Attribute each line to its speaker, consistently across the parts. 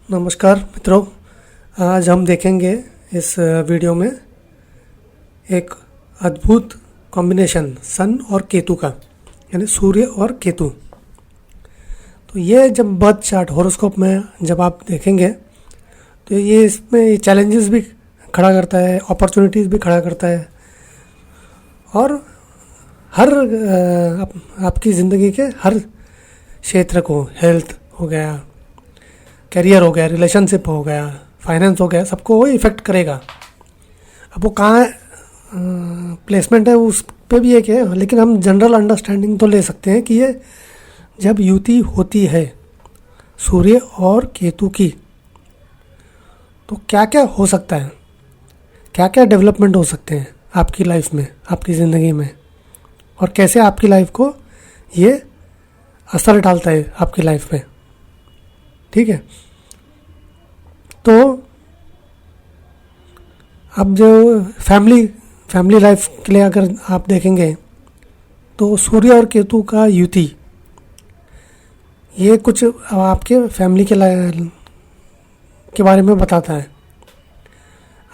Speaker 1: नमस्कार मित्रों। आज हम देखेंगे इस वीडियो में एक अद्भुत कॉम्बिनेशन सन और केतु का, यानी सूर्य और केतु। तो ये जब बर्थ चार्ट हॉरोस्कोप में जब आप देखेंगे तो ये इसमें चैलेंजेस भी खड़ा करता है, अपॉर्चुनिटीज़ भी खड़ा करता है और हर आपकी ज़िंदगी के हर क्षेत्र को, हेल्थ हो गया, करियर हो गया, रिलेशनशिप हो गया, फाइनेंस हो गया, सबको वो इफ़ेक्ट करेगा। अब वो कहाँ प्लेसमेंट है उस पे भी एक है, लेकिन हम जनरल अंडरस्टैंडिंग तो ले सकते हैं कि ये जब युति होती है सूर्य और केतु की तो क्या क्या हो सकता है, क्या क्या डेवलपमेंट हो सकते हैं आपकी लाइफ में, आपकी ज़िंदगी में, और कैसे आपकी लाइफ को ये असर डालता है आपकी लाइफ में। ठीक है, तो अब जो फैमिली लाइफ के लिए अगर आप देखेंगे तो सूर्य और केतु का युति ये कुछ आपके फैमिली के बारे में बताता है।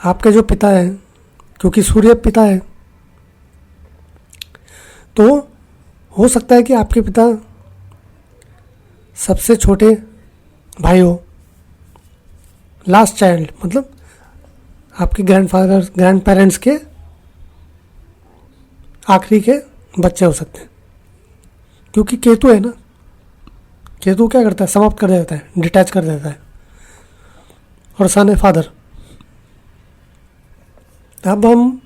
Speaker 1: आपके जो पिता हैं, क्योंकि सूर्य पिता है, तो हो सकता है कि आपके पिता सबसे छोटे भाई हो, लास्ट चाइल्ड, मतलब आपके ग्रैंड पेरेंट्स के आखिरी के बच्चे हो सकते हैं। क्योंकि केतु है ना, केतु क्या करता है, समाप्त कर देता है, डिटैच कर देता है, और सन है फादर। अब हम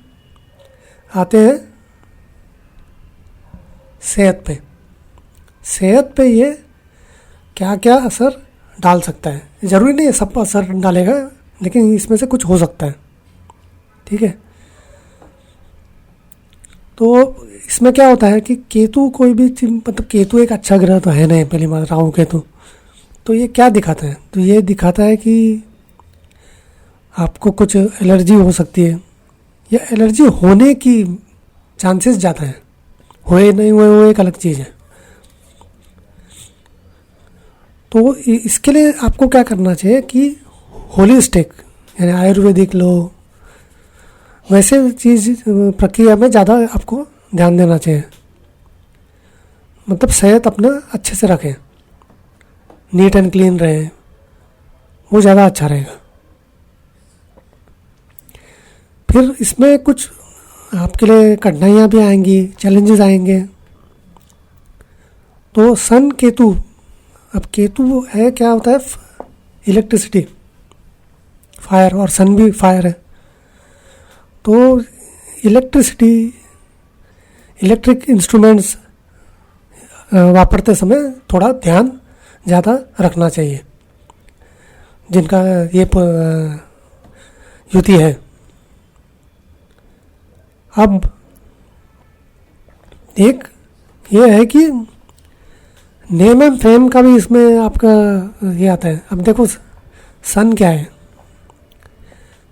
Speaker 1: आते हैं सेहत पे। सेहत पे ये क्या क्या असर डाल सकता है, ज़रूरी नहीं है सब पर असर डालेगा, लेकिन इसमें से कुछ हो सकता है। ठीक है, तो इसमें क्या होता है कि केतु कोई भी चीज, मतलब केतु एक अच्छा ग्रह तो है नहीं, पहली बात राहु केतु। तो ये क्या दिखाता है, तो ये दिखाता है कि आपको कुछ एलर्जी हो सकती है, या एलर्जी होने की चांसेस ज़्यादा है, होए नहीं हुए वो एक अलग चीज़ है। तो इसके लिए आपको क्या करना चाहिए कि होलिस्टिक, यानी आयुर्वेदिक लो, वैसे चीज़ प्रक्रिया में ज़्यादा आपको ध्यान देना चाहिए। मतलब सेहत अपना अच्छे से रखें, नीट एंड क्लीन रहे, वो ज़्यादा अच्छा रहेगा। फिर इसमें कुछ आपके लिए कठिनाइयाँ भी आएंगी, चैलेंजेस आएंगे। तो सन केतु, अब केतु है क्या होता है, इलेक्ट्रिसिटी, फायर, और सन भी फायर है। तो इलेक्ट्रिसिटी, इलेक्ट्रिक इंस्ट्रूमेंट्स वापरते समय थोड़ा ध्यान ज़्यादा रखना चाहिए, जिनका ये युति है। अब एक ये है कि नेम एंड फेम का भी इसमें आपका ये आता है। अब देखो सन क्या है,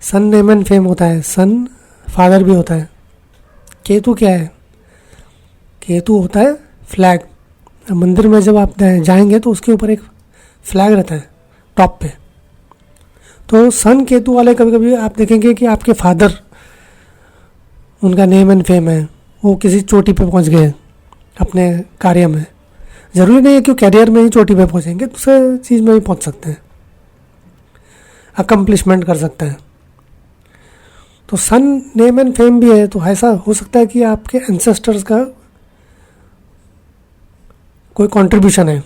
Speaker 1: सन नेम एंड फेम होता है, सन फादर भी होता है। केतु क्या है, केतु होता है फ्लैग। मंदिर में जब आप जाएंगे तो उसके ऊपर एक फ्लैग रहता है टॉप पे। तो सन केतु वाले कभी कभी आप देखेंगे कि आपके फादर, उनका नेम एंड फेम है, वो किसी चोटी पे पहुंच गए अपने कार्य में। ज़रूरी नहीं है कि कैरियर में ही चोटी पे पहुंचेंगे, दूसरे चीज़ में भी पहुंच सकते हैं, अकम्पलिशमेंट कर सकते हैं। तो सन नेम एंड फेम भी है, तो ऐसा हो सकता है कि आपके एंसेस्टर्स का कोई कंट्रीब्यूशन है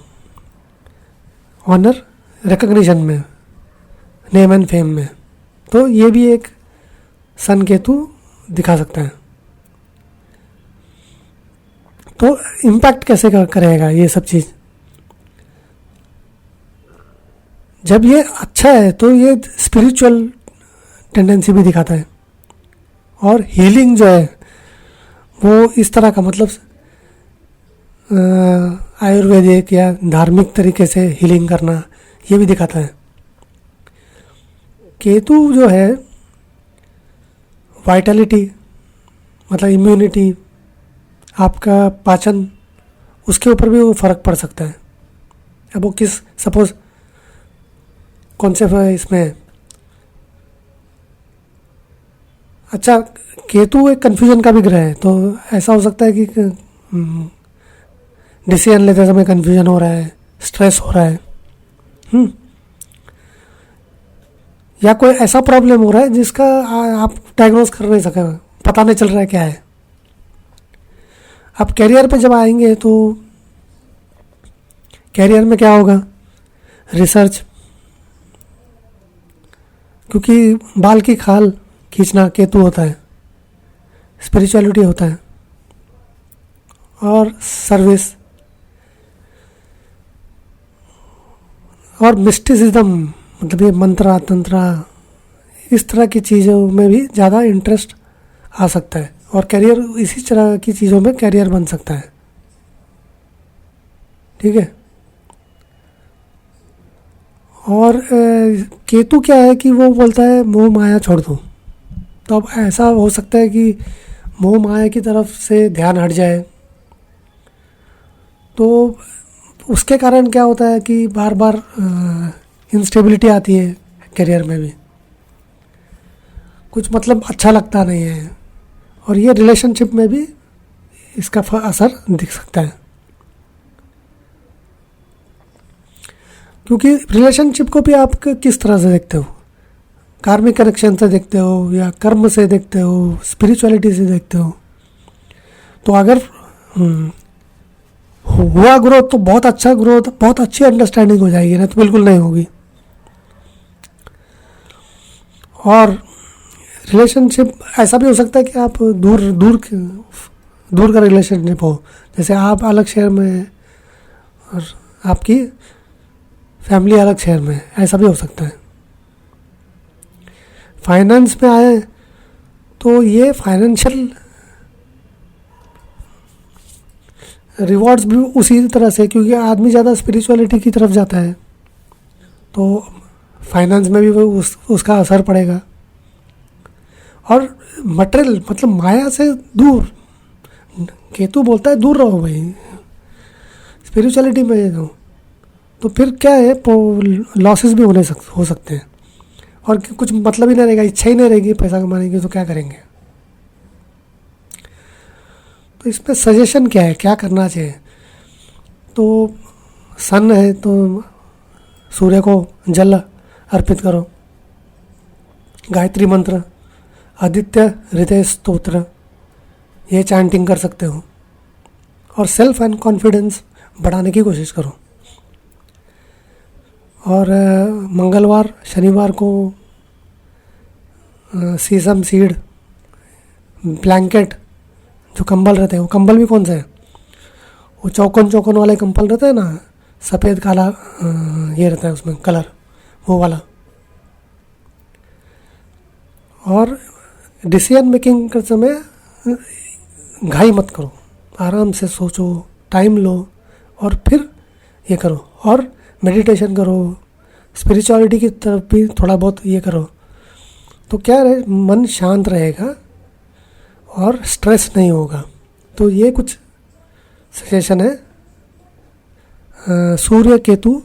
Speaker 1: ऑनर, रिकग्निशन में, नेम एंड फेम में। तो ये भी एक सन केतु दिखा सकता है। तो इम्पैक्ट कैसे करेगा ये सब चीज़, जब ये अच्छा है तो ये स्पिरिचुअल टेंडेंसी भी दिखाता है, और हीलिंग जो है वो इस तरह का, मतलब आयुर्वेदिक या धार्मिक तरीके से हीलिंग करना, ये भी दिखाता है। केतु जो है वाइटलिटी, मतलब इम्यूनिटी, आपका पाचन, उसके ऊपर भी वो फ़र्क पड़ सकता है। अब वो किस, सपोज कौन से इसमें है? अच्छा, केतु एक कन्फ्यूजन का भी ग्रह है, तो ऐसा हो सकता है कि डिसीजन लेते समय कन्फ्यूजन हो रहा है, स्ट्रेस हो रहा है, या कोई ऐसा प्रॉब्लम हो रहा है जिसका आप डायग्नोज कर नहीं सके, पता नहीं चल रहा है क्या है। अब कैरियर पे जब आएंगे तो कैरियर में क्या होगा? रिसर्च, क्योंकि बाल की खाल खींचना केतु होता है, स्पिरिचुअलिटी होता है, और सर्विस और मिस्टिसिज्म, मतलब ये मंत्रा तंत्रा, इस तरह की चीज़ों में भी ज़्यादा इंटरेस्ट आ सकता है, और करियर इसी तरह की चीज़ों में करियर बन सकता है। ठीक है। और केतु क्या है कि वो बोलता है मोह माया छोड़ दो, तो अब ऐसा हो सकता है कि मोह माया की तरफ से ध्यान हट जाए, तो उसके कारण क्या होता है कि बार बार इंस्टेबिलिटी आती है करियर में भी, कुछ मतलब अच्छा लगता नहीं है, और ये रिलेशनशिप में भी इसका असर दिख सकता है, क्योंकि रिलेशनशिप को भी आप किस तरह से देखते हो? कार्मिक कनेक्शन से देखते हो, या कर्म से देखते हो, स्पिरिचुअलिटी से देखते हो? तो अगर हुआ ग्रोथ तो बहुत अच्छा ग्रोथ, बहुत अच्छी अंडरस्टैंडिंग हो जाएगी, ना तो बिल्कुल नहीं होगी। और रिलेशनशिप ऐसा भी हो सकता है कि आप दूर का रिलेशनशिप हो, जैसे आप अलग शहर में हैं और आपकी फैमिली अलग शहर में है, ऐसा भी हो सकता है। फाइनेंस में आए तो ये फाइनेंशियल रिवॉर्ड्स भी उसी तरह से, क्योंकि आदमी ज़्यादा स्पिरिचुअलिटी की तरफ जाता है, तो फाइनेंस में भी वो उसका असर पड़ेगा। और मटेरियल मतलब माया से दूर, केतु बोलता है दूर रहो भाई, स्पिरिचुअलिटी में रहो, तो फिर क्या है, लॉसेस भी हो सकते हैं, और कुछ मतलब ही नहीं रहेगा, इच्छा ही नहीं रहेगी पैसा कमाने की, तो क्या करेंगे? तो इसमें सजेशन क्या है, क्या करना चाहिए? तो सन है तो सूर्य को जल अर्पित करो, गायत्री मंत्र, आदित्य हृदय स्तोत्र, ये चैंटिंग कर सकते हो, और सेल्फ एंड कॉन्फिडेंस बढ़ाने की कोशिश करो। और मंगलवार शनिवार को सीसम सीड, ब्लैंकेट, जो कंबल रहते हैं, वो कंबल भी कौन सा है, वो चौकोन वाले कंबल रहते हैं ना, सफ़ेद काला ये रहता है उसमें कलर, वो वाला। और डिसीजन मेकिंग के समय घाई मत करो, आराम से सोचो, टाइम लो, और फिर ये करो, और मेडिटेशन करो, स्पिरिचुअलिटी की तरफ भी थोड़ा बहुत ये करो, तो क्या रहे, मन शांत रहेगा और स्ट्रेस नहीं होगा। तो ये कुछ सजेशन है सूर्य केतु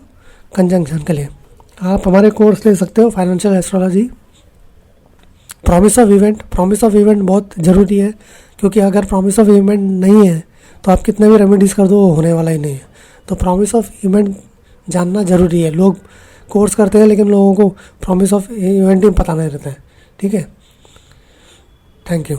Speaker 1: कंजंक्शन के लिए। आप हमारे कोर्स ले सकते हो, financial astrology, promise of event बहुत ज़रूरी है, क्योंकि अगर प्रॉमिस ऑफ इवेंट नहीं है तो आप कितने भी रेमेडीज़ कर दो, वो होने वाला ही नहीं है। तो प्रॉमिस ऑफ इवेंट जानना ज़रूरी है। लोग कोर्स करते हैं लेकिन लोगों को प्रॉमिस ऑफ इवेंट ही पता नहीं रहता है। ठीक है, थैंक यू।